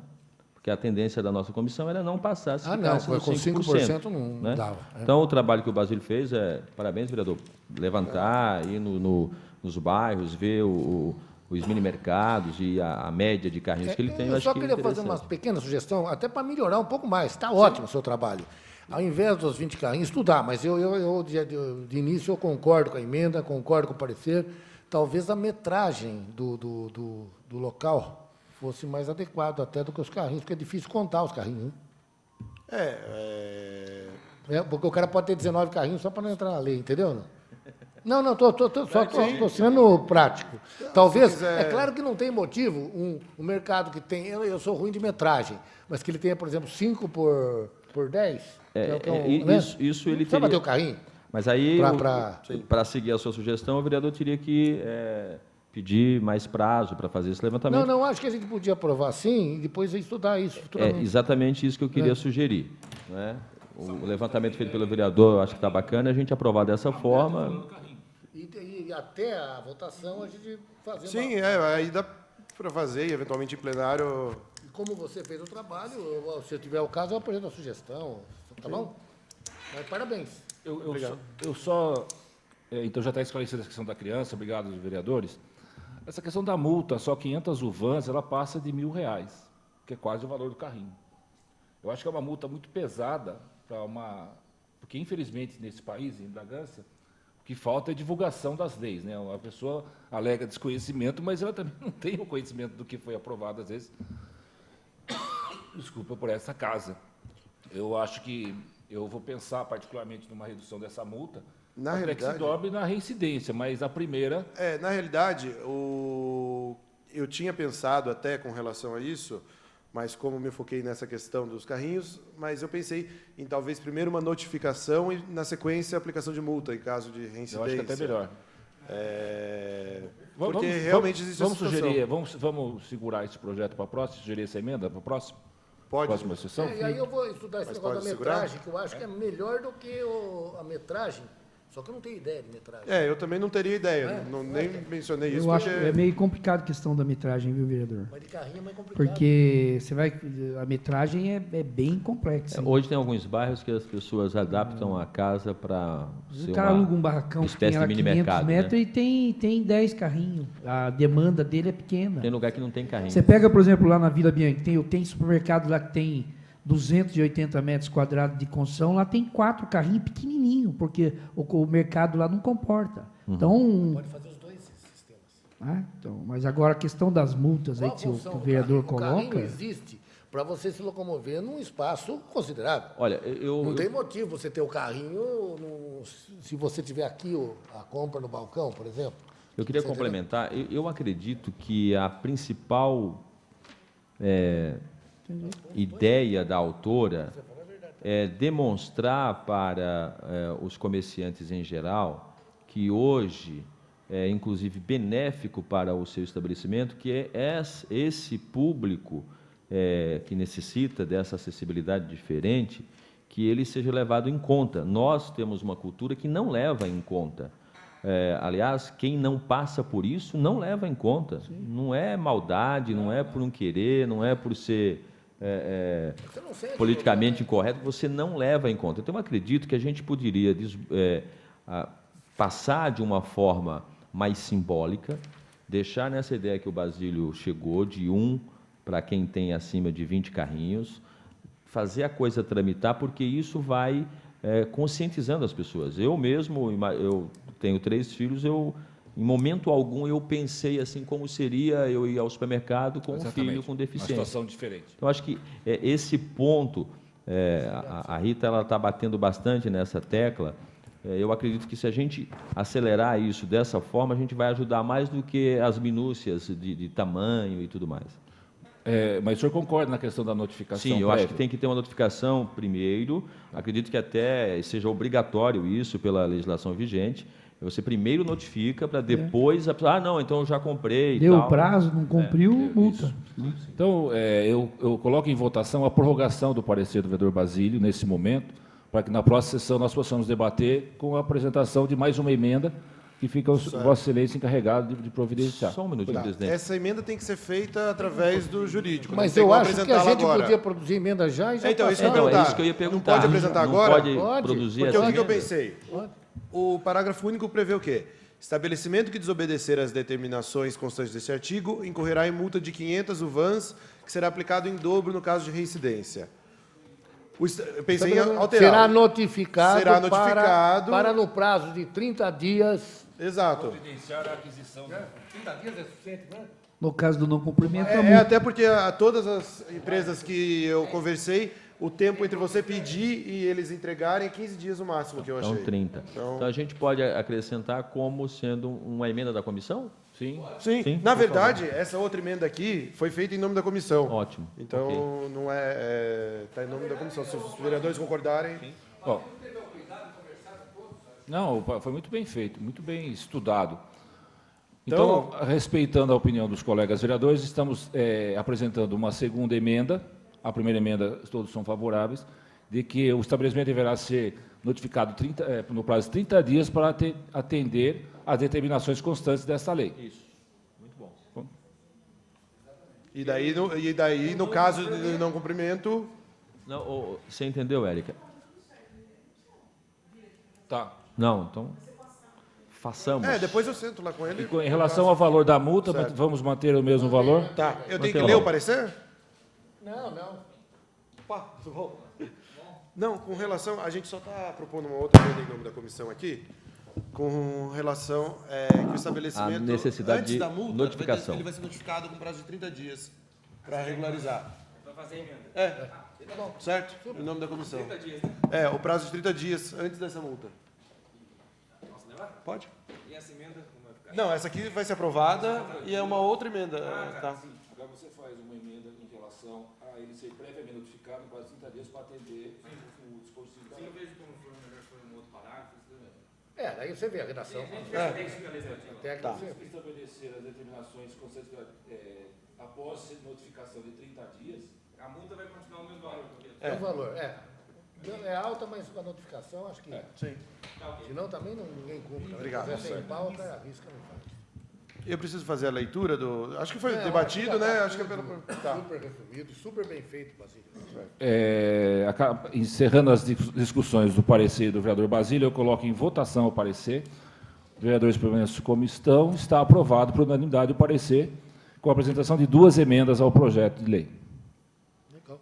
Porque a tendência da nossa comissão era não passar. Se Ah, não, ficasse nos com 5% não né? dava. Então, o trabalho que o Basílio fez parabéns, vereador, levantar, ir nos bairros, ver os mini-mercados e a média de carrinhos que ele tem. Eu acho só que é queria fazer uma interessante. pequena sugestão, até para melhorar um pouco mais. Está ótimo o seu trabalho. Ao invés dos 20 carrinhos, estudar, mas de início eu concordo com a emenda, concordo com o parecer, talvez a metragem do local fosse mais adequado até do que os carrinhos, porque é difícil contar os carrinhos. Né? Porque o cara pode ter 19 carrinhos só para não entrar na lei, entendeu? Não, estou sendo prático. Talvez, é claro que não tem motivo um mercado que tem, eu sou ruim de metragem, mas que ele tenha, por exemplo, 5 por 10. Né? Isso ele precisa teria... bater o carrinho. Mas aí, para seguir a sua sugestão, o vereador teria que pedir mais prazo para fazer esse levantamento. Não, acho que a gente podia aprovar sim e depois estudar isso futuramente. É exatamente isso que eu queria sugerir. Né? O levantamento feito pelo vereador, eu acho que está bacana, a gente aprovar dessa forma. E até a votação a gente fazer Sim, aí dá para fazer, e eventualmente em plenário... Como você fez o trabalho, se eu tiver o caso, eu apresento a sugestão, tá bom? Mas parabéns. Então já está esclarecida a questão da criança, obrigado, vereadores. Essa questão da multa, só 500 UVAs, ela passa de R$1.000, que é quase o valor do carrinho. Eu acho que é uma multa muito pesada porque, infelizmente, nesse país, em Bragança, o que falta é divulgação das leis. Né? A pessoa alega desconhecimento, mas ela também não tem o conhecimento do que foi aprovado, às vezes, desculpa, por essa casa. Eu acho que eu vou pensar particularmente numa redução dessa multa, até que se dobre na reincidência, mas a primeira... Na realidade, eu tinha pensado até com relação a isso, mas como me foquei nessa questão dos carrinhos, mas eu pensei em talvez primeiro uma notificação e, na sequência, a aplicação de multa em caso de reincidência. Eu acho que até melhor. Porque realmente existe essa situação. Vamos segurar esse projeto para a próxima, sugerir essa emenda para a próxima? Pode. Próxima sessão? E aí eu vou estudar esse negócio da metragem, que eu acho que é melhor do que a metragem, só que eu não tenho ideia de metragem. Eu também não teria ideia, nem mencionei isso. Eu acho que é meio complicado a questão da metragem, viu, vereador? Mas de carrinho é mais complicado. Porque a metragem é bem complexa. Hoje tem alguns bairros que as pessoas adaptam a casa para ser o cara aluga um barracão que tem espécie de mini 500 mercado, metros, né? e tem 10 carrinhos. A demanda dele é pequena. Tem lugar que não tem carrinho. Você pega, por exemplo, lá na Vila Bianchi, tem supermercado lá que tem 280 metros quadrados de construção, lá tem 4 carrinhos pequenininhos, porque o mercado lá não comporta. Então, Pode fazer os dois sistemas. mas agora a questão das multas aí que o vereador O coloca... carrinho existe para você se locomover num espaço considerável. Olha, Não tem motivo você ter o carrinho se você tiver aqui a compra no balcão, por exemplo. eu queria complementar. Eu acredito que a principal ideia da autora é demonstrar para os comerciantes em geral que hoje é inclusive benéfico para o seu estabelecimento, que é esse público que necessita dessa acessibilidade diferente, que ele seja levado em conta. Nós temos uma cultura que não leva em conta. Aliás, quem não passa por isso não leva em conta. Sim. Não é maldade, não é por não querer, não é por ser politicamente incorreto, você não leva em conta. Então, eu acredito que a gente poderia passar de uma forma mais simbólica, deixar nessa ideia que o Basílio chegou, de 1 para quem tem acima de 20 carrinhos, fazer a coisa tramitar, porque isso vai conscientizando as pessoas. Eu mesmo, eu tenho 3 filhos, em momento algum eu pensei assim como seria eu ir ao supermercado com um filho com deficiência. Uma situação diferente. Então, acho que esse ponto, a Rita está batendo bastante nessa tecla. Eu acredito que se a gente acelerar isso dessa forma, a gente vai ajudar mais do que as minúcias de tamanho e tudo mais. Mas o senhor concorda na questão da notificação? Sim, eu acho que tem que ter uma notificação primeiro. Acredito que até seja obrigatório isso pela legislação vigente. Você primeiro notifica para depois a pessoa, não, então eu já comprei. Deu tal. prazo, não cumpriu, multa. Isso. Então, eu coloco em votação a prorrogação do parecer do vereador Basílio, nesse momento, para que na próxima sessão nós possamos debater com a apresentação de mais uma emenda que fica o Vossa Excelência encarregado de providenciar. Só um minutinho, presidente. Essa emenda tem que ser feita através do jurídico. Mas eu acho que a gente podia produzir emenda já e já Então, passar. isso É isso que eu ia perguntar. Não pode apresentar agora? Pode produzir Porque essa o que eu emenda? pensei? O parágrafo único prevê o quê? Estabelecimento que desobedecer às determinações constantes deste artigo incorrerá em multa de 500 UVAs, que será aplicado em dobro no caso de reincidência. Eu pensei em alterar. Será notificado, Será notificado. Para no prazo de 30 dias. Exato. Providenciar a aquisição. 30 dias é suficiente, né? No caso do não cumprimento, a É multa. até porque todas as empresas que eu conversei, o tempo entre você pedir e eles entregarem é 15 dias no máximo, que eu achei. Então, 30. Então, a gente pode acrescentar como sendo uma emenda da comissão? Sim. Sim. Sim, Na por verdade, essa outra emenda aqui foi feita em nome da comissão. Ótimo. Então, Ok. não está em nome da comissão. Se os vereadores concordarem... Ó, não, foi muito bem feito, muito bem estudado. Então, respeitando a opinião dos colegas vereadores, estamos apresentando uma segunda emenda. A primeira emenda, todos são favoráveis, de que o estabelecimento deverá ser notificado no prazo de 30 dias para atender às determinações constantes desta lei. Isso. Muito bom. E daí, no caso de não cumprimento... Não, você entendeu, Érica? Tá. Não, então façamos. Depois eu sento lá com ele. Em relação ao valor da multa, Certo. vamos manter o mesmo valor? Tá, eu tenho que Mantém ler lá. o parecer? Não. Não, com relação... A gente só está propondo uma outra emenda em nome da comissão aqui, com relação que o estabelecimento... A necessidade antes de da multa, notificação. ele vai ser notificado com prazo de 30 dias para regularizar. Para fazer a emenda. Certo? Em nome da comissão. 30 dias, né? O prazo de 30 dias antes dessa multa. Posso levar? Pode? E essa emenda, como vai ficar? Não, essa aqui vai ser aprovada e é uma outra emenda. Tá. Agora você faz uma emenda em relação a ele ser previamente notificado no prazo de 30 dias para atender o dispositivo da Sim, eu lei. vejo como for melhor for um outro parágrafo. Isso também. Daí você vê a redação. Tem que ser legislativo. Até que Tá. você... Estabelecer as determinações constantes após notificação de 30 dias. A multa vai continuar o mesmo valor. É o valor, é alta, mas com a notificação, acho que... Sim. Senão também ninguém cumpre. né? Obrigado. Se quiser sem pau, o cara arrisca, não faz. Eu preciso fazer a leitura do... Acho que foi debatido, né? Acho que é pelo... Tá. Super resumido, super bem feito, Basílio. Encerrando as discussões do parecer do vereador Basílio, eu coloco em votação o parecer. Os vereadores permanecem como estão. Está aprovado por unanimidade o parecer, com a apresentação de 2 emendas ao projeto de lei. Legal.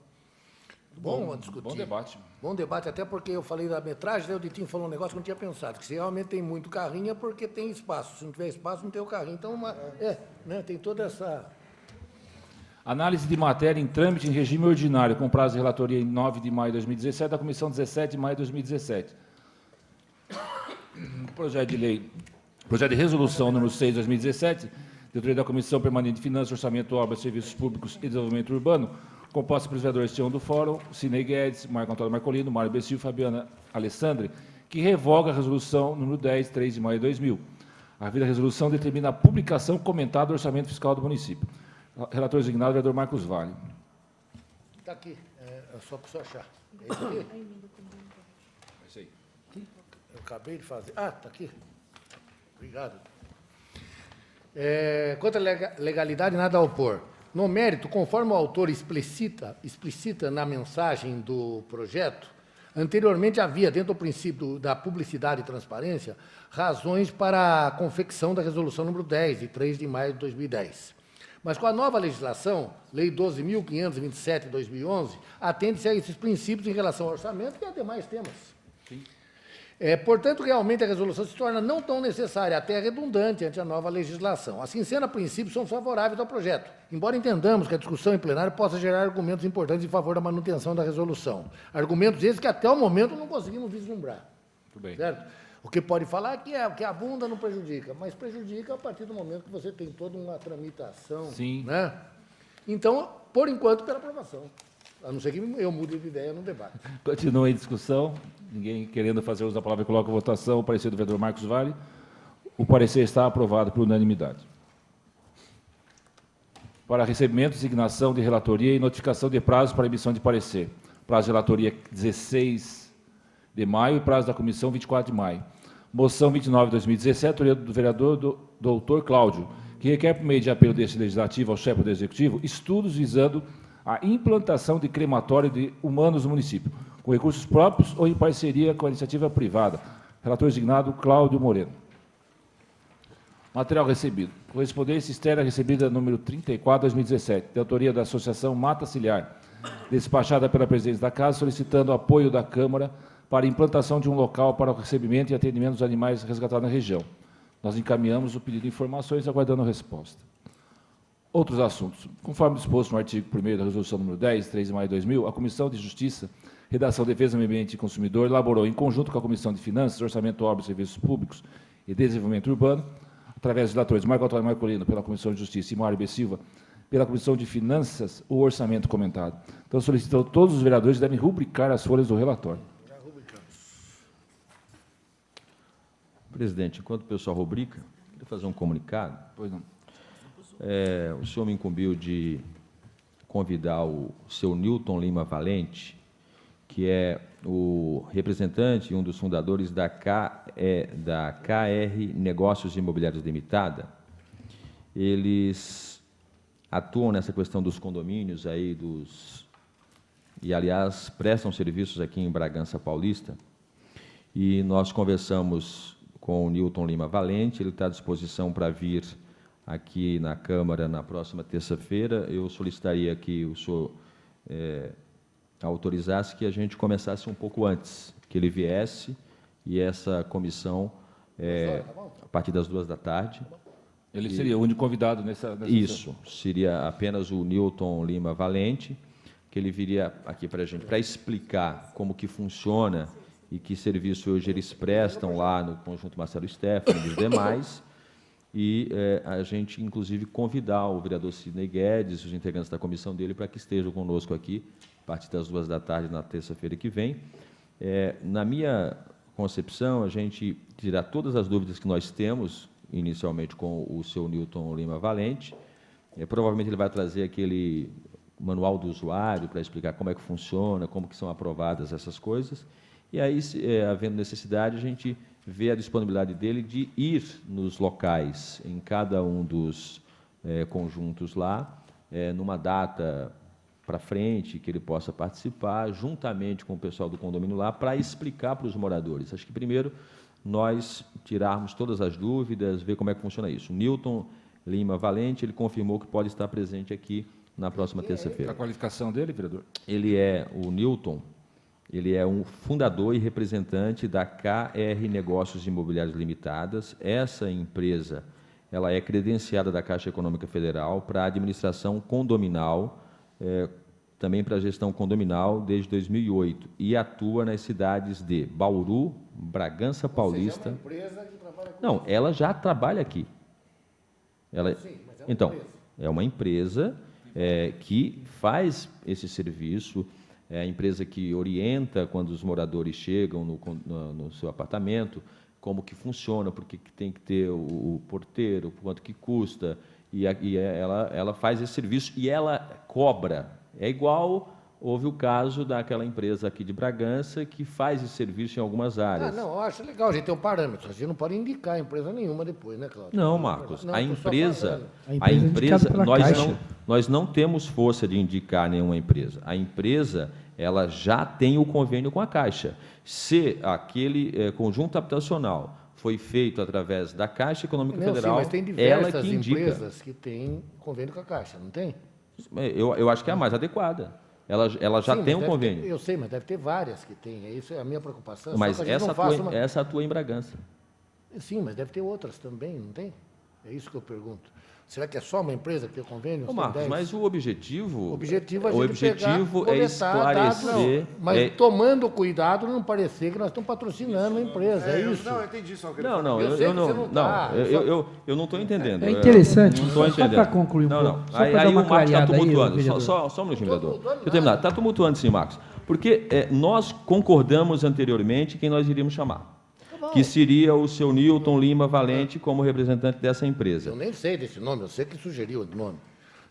Bom discutir. Bom debate. Bom debate, até porque eu falei da metragem, daí o Ditinho falou um negócio que eu não tinha pensado, que se realmente tem muito carrinho é porque tem espaço. Se não tiver espaço, não tem o carrinho. Então, tem toda essa... Análise de matéria em trâmite em regime ordinário, com prazo de relatoria em 9 de maio de 2017, da Comissão 17 de maio de 2017. Projeto de resolução número 6 de 2017, diretoria da Comissão Permanente de Finanças, Orçamento, Obras, Serviços Públicos e Desenvolvimento Urbano, composta pelos vereadores Tião do Fórum, Cinei Guedes, Marco Antônio Marcolino, Mário Bessil e Fabiana Alessandri, que revoga a resolução número 10, 3 de maio de 2000. A resolução determina a publicação comentada do orçamento fiscal do município. Relator designado, vereador Marcos Vale. Está aqui, é só para você achar. É isso aqui? É isso aí. Eu acabei de fazer. Está aqui. Obrigado. Quanto à legalidade, nada a opor. No mérito, conforme o autor explicita na mensagem do projeto, anteriormente havia, dentro do princípio da publicidade e transparência, razões para a confecção da resolução número 10, de 3 de maio de 2010. Mas com a nova legislação, Lei 12.527 de 2011, atende-se a esses princípios em relação ao orçamento e a demais temas. Portanto, realmente a resolução se torna não tão necessária, até redundante ante a nova legislação. Assim sendo, a princípio, somos favoráveis ao projeto, embora entendamos que a discussão em plenário possa gerar argumentos importantes em favor da manutenção da resolução. Argumentos esses que até o momento não conseguimos vislumbrar. Muito bem. Certo? O que pode falar que que a bunda não prejudica, mas prejudica a partir do momento que você tem toda uma tramitação. Sim. Né? Então, por enquanto, pela aprovação. A não ser que eu mude de ideia no debate. Continua em discussão. Ninguém querendo fazer uso da palavra, coloca a votação. O parecer do vereador Marcos Vale. O parecer está aprovado por unanimidade. Para recebimento, designação de relatoria e notificação de prazo para emissão de parecer. Prazo de relatoria 16 de maio e prazo da comissão 24 de maio. Moção 29 de 2017, autoria do vereador doutor Cláudio, que requer, por meio de apelo deste legislativo ao chefe do Executivo, estudos visando a implantação de crematório de humanos no município, com recursos próprios ou em parceria com a iniciativa privada. Relator designado Cláudio Moreno. Material recebido. Correspondência externa recebida número 34, 2017, de autoria da Associação Mata Ciliar, despachada pela presidente da Casa, solicitando apoio da Câmara para a implantação de um local para o recebimento e atendimento dos animais resgatados na região. Nós encaminhamos o pedido de informações, aguardando a resposta. Outros assuntos. Conforme disposto no artigo 1º da Resolução número 10, 3 de maio de 2000, a Comissão de Justiça, Redação, Defesa do Meio Ambiente e Consumidor elaborou, em conjunto com a Comissão de Finanças, Orçamento, Obras, Serviços Públicos e Desenvolvimento Urbano, através dos relatores Marco Antônio Marcolino, pela Comissão de Justiça, e Mário B. Silva, pela Comissão de Finanças, o orçamento comentado. Então, solicitando todos os vereadores devem rubricar as folhas do relatório. Presidente, enquanto o pessoal rubrica, queria fazer um comunicado. Pois não. O senhor me incumbiu de convidar o seu Newton Lima Valente, que é o representante e um dos fundadores da KR Negócios Imobiliários Limitada. Eles atuam nessa questão dos condomínios aí, e, aliás, prestam serviços aqui em Bragança Paulista. E nós conversamos com o Newton Lima Valente, ele está à disposição para vir aqui na Câmara na próxima terça-feira. Eu solicitaria que o senhor autorizasse que a gente começasse um pouco antes, que ele viesse, e essa comissão, a partir das 14h. Ele seria o único convidado nessa Isso, seria apenas o Newton Lima Valente, que ele viria aqui para a gente, para explicar como que funciona e que serviço hoje eles prestam lá no Conjunto Marcelo Stefani e os demais, e a gente, inclusive, convidar o vereador Sidney Guedes, os integrantes da comissão dele, para que estejam conosco aqui, a partir das 14h, na terça-feira que vem. Na minha concepção, a gente tirar todas as dúvidas que nós temos, inicialmente com o seu Newton Lima Valente. Provavelmente ele vai trazer aquele manual do usuário para explicar como é que funciona, como que são aprovadas essas coisas. E aí, havendo necessidade, a gente vê a disponibilidade dele de ir nos locais, em cada um dos conjuntos lá, numa data para frente, que ele possa participar, juntamente com o pessoal do condomínio lá, para explicar para os moradores. Acho que, primeiro, nós tirarmos todas as dúvidas, ver como é que funciona isso. O Newton Lima Valente, ele confirmou que pode estar presente aqui na próxima terça-feira. A qualificação dele, vereador? O Newton, ele é um fundador e representante da KR Negócios Imobiliários Limitadas. Essa empresa, ela é credenciada da Caixa Econômica Federal para a administração condominal, também para a gestão condominal desde 2008, e atua nas cidades de Bauru, Bragança Paulista. É uma empresa que trabalha com... Não, ela já trabalha aqui. Então, é uma empresa que faz esse serviço, é a empresa que orienta quando os moradores chegam no seu apartamento, como que funciona, porque que tem que ter o porteiro, quanto que custa, e ela faz esse serviço e ela cobra. É igual, houve o caso daquela empresa aqui de Bragança que faz esse serviço em algumas áreas. Não, eu acho legal, a gente tem um parâmetro, a gente não pode indicar empresa nenhuma depois, né, Cláudio? Não, Marcos, Não, a tô só empresa, falando. nós não temos força de indicar nenhuma empresa. A empresa, ela já tem o convênio com a Caixa. Se aquele conjunto habitacional foi feito através da Caixa Econômica Federal, sim, mas tem ela diversas que indica. empresas que têm convênio com a Caixa, não tem? Eu acho que é a mais adequada. Ela já Sim, tem um mas eu eu sei, mas deve ter várias que tem. Isso é a minha preocupação. Mas só que a gente essa atua em Bragança. Sim, mas deve ter outras também, não tem? É isso que eu pergunto. Será que é só uma empresa que tem convênio? Ô, Marcos, mas o objetivo é esclarecer... Mas tomando cuidado não parecer que nós estamos patrocinando a empresa, é isso? Não, eu entendi só o que ele Não, eu não estou entendendo. É interessante, não estou só entendendo. para concluir um pouco. Não. Só para dar Aí uma o Marcos está clareada aí, tumultuando. vereador. Só um minutinho, vereador. Deixa eu terminar. Está tumultuando sim, Marcos. Porque nós concordamos anteriormente quem nós iríamos chamar. Que seria o seu Newton Lima Valente como representante dessa empresa. Eu nem sei desse nome, eu sei que sugeriu o nome.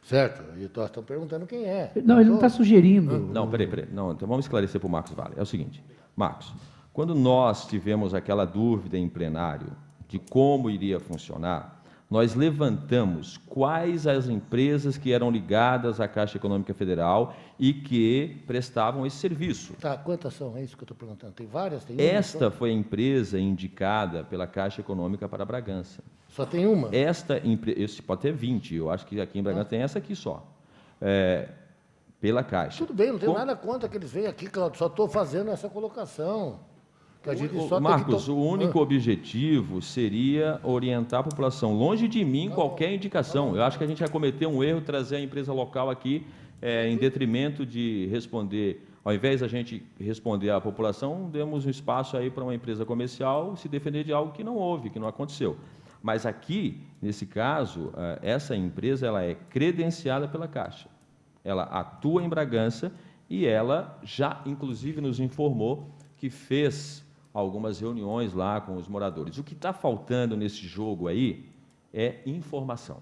Certo? E nós estamos perguntando quem é. Não, ele não está sugerindo. Não, peraí. Não, então vamos esclarecer para o Marcos Vale. É o seguinte, Marcos, quando nós tivemos aquela dúvida em plenário de como iria funcionar, nós levantamos quais as empresas que eram ligadas à Caixa Econômica Federal e que prestavam esse serviço. Tá, quantas são? É isso que eu estou perguntando. Tem várias? Tem Esta foi a empresa indicada pela Caixa Econômica para Bragança. Só tem uma? Esta empresa, pode ter 20, eu acho que aqui em Bragança tem essa aqui só. pela Caixa. Tudo bem, não tenho Com- nada contra que eles venham aqui, Claudio, só estou fazendo essa colocação. Que a gente só tem Marcos, que o único objetivo seria orientar a população. Longe de mim qualquer indicação. Eu acho que a gente vai cometer um erro trazer a empresa local aqui em detrimento de responder. Ao invés da gente responder à população, demos um espaço aí para uma empresa comercial se defender de algo que não houve, que não aconteceu. Mas aqui, nesse caso, essa empresa ela é credenciada pela Caixa. Ela atua em Bragança e ela já, inclusive, nos informou que fez algumas reuniões lá com os moradores. O que está faltando nesse jogo aí é informação.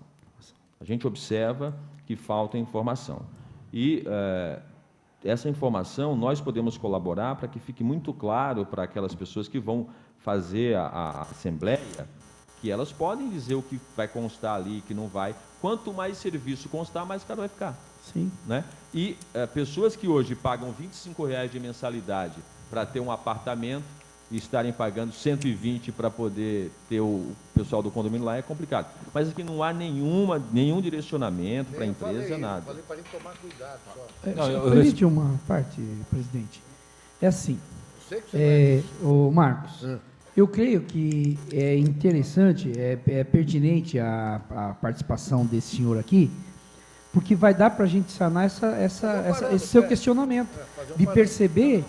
A gente observa que falta informação. E essa informação nós podemos colaborar para que fique muito claro para aquelas pessoas que vão fazer a assembleia, que elas podem dizer o que vai constar ali, que não vai. Quanto mais serviço constar, mais caro vai ficar. Sim. Né? E pessoas que hoje pagam R$25 de mensalidade para ter um apartamento e estarem pagando 120 para poder ter o pessoal do condomínio lá é complicado. Mas aqui não há nenhum direcionamento para a empresa, nada. Falei para ele tomar cuidado. Só. Não, eu Permite uma parte, presidente. É assim, Sei que você ô Marcos, eu creio que é interessante, é pertinente a participação desse senhor aqui, porque vai dar para a gente sanar esse seu questionamento, de perceber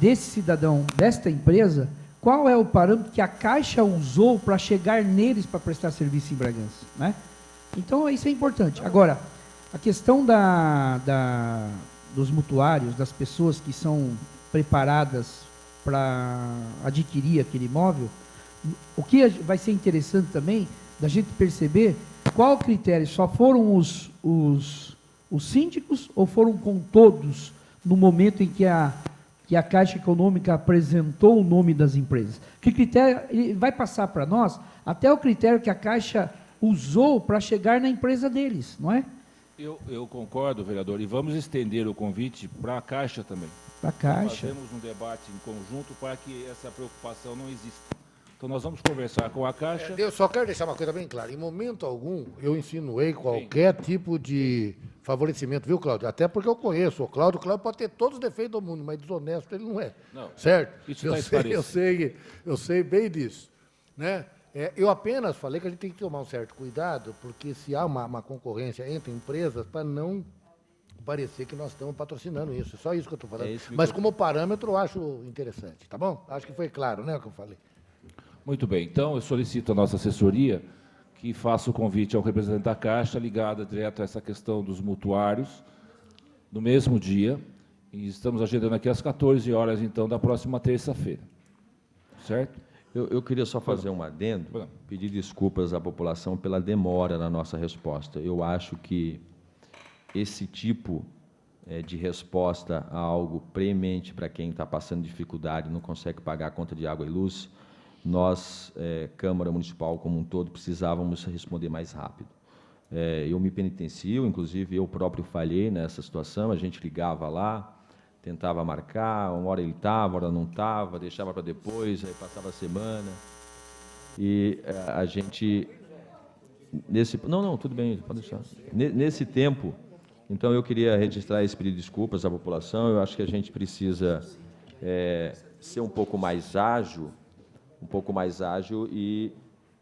desse cidadão, desta empresa, qual é o parâmetro que a Caixa usou para chegar neles para prestar serviço em Bragança, né? Então, isso é importante. Agora, a questão dos mutuários, das pessoas que são preparadas para adquirir aquele imóvel, o que vai ser interessante também, da gente perceber qual o critério, só foram os síndicos ou foram com todos no momento em que a Caixa Econômica apresentou o nome das empresas? Que critério ele vai passar para nós? Até o critério que a Caixa usou para chegar na empresa deles, não é? Eu concordo, vereador, e vamos estender o convite para a Caixa também. Para a Caixa. Fazemos um debate em conjunto para que essa preocupação não exista. Então, nós vamos conversar com a Caixa. Eu só quero deixar uma coisa bem clara. Em momento algum, eu insinuei qualquer tipo de favorecimento, viu, Cláudio? Até porque eu conheço o Cláudio. O Cláudio pode ter todos os defeitos do mundo, mas desonesto ele não é. Não, certo? isso está esclarecido. Eu sei bem disso. Né? Eu apenas falei que a gente tem que tomar um certo cuidado, porque se há uma concorrência entre empresas, para não parecer que nós estamos patrocinando isso. Só isso que eu estou falando. Mas como parâmetro, eu acho interessante, tá bom? Acho que foi claro, né, o que eu falei. Muito bem, então eu solicito à nossa assessoria que faça o convite ao representante da Caixa ligada direto a essa questão dos mutuários, no mesmo dia, e estamos agendando aqui às 14 horas, então, da próxima terça-feira. Certo? Eu queria só fazer um adendo, pedir desculpas à população pela demora na nossa resposta. Eu acho que esse tipo de resposta a algo premente para quem está passando dificuldade, não consegue pagar a conta de água e luz, nós, Câmara Municipal como um todo, precisávamos responder mais rápido. Eu me penitencio, inclusive eu próprio falhei nessa situação, a gente ligava lá, tentava marcar, uma hora ele estava, uma hora não estava, deixava para depois, aí passava a semana. E a gente... Não, tudo bem, pode deixar. Nesse tempo, então eu queria registrar esse pedido de desculpas à população, eu acho que a gente precisa ser um pouco mais ágil e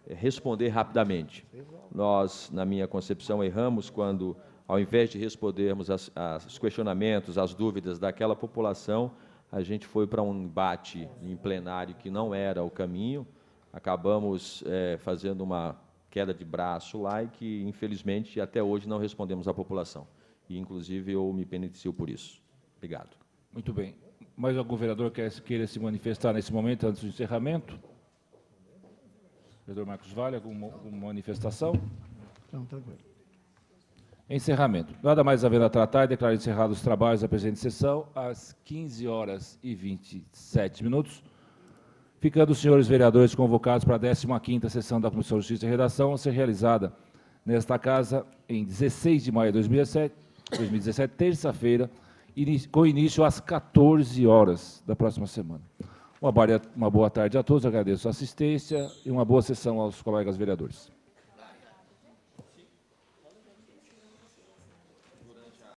responder rapidamente. Nós, na minha concepção, erramos quando, ao invés de respondermos aos questionamentos, às dúvidas daquela população, a gente foi para um embate em plenário que não era o caminho, acabamos fazendo uma queda de braço lá e que, infelizmente, até hoje não respondemos à população. E, inclusive, eu me penitencio por isso. Obrigado. Muito bem. Mais algum vereador queira se manifestar nesse momento, antes do encerramento? Vereador Marcos Vale, alguma manifestação? Não, tranquilo. Encerramento. Nada mais havendo a tratar, declaro encerrados os trabalhos da presente sessão, às 15 horas e 27 minutos, ficando os senhores vereadores convocados para a 15ª sessão da Comissão de Justiça e Redação, a ser realizada nesta casa em 16 de maio de 2017, terça-feira, com início às 14 horas da próxima semana. Uma boa tarde a todos, agradeço a assistência e uma boa sessão aos colegas vereadores.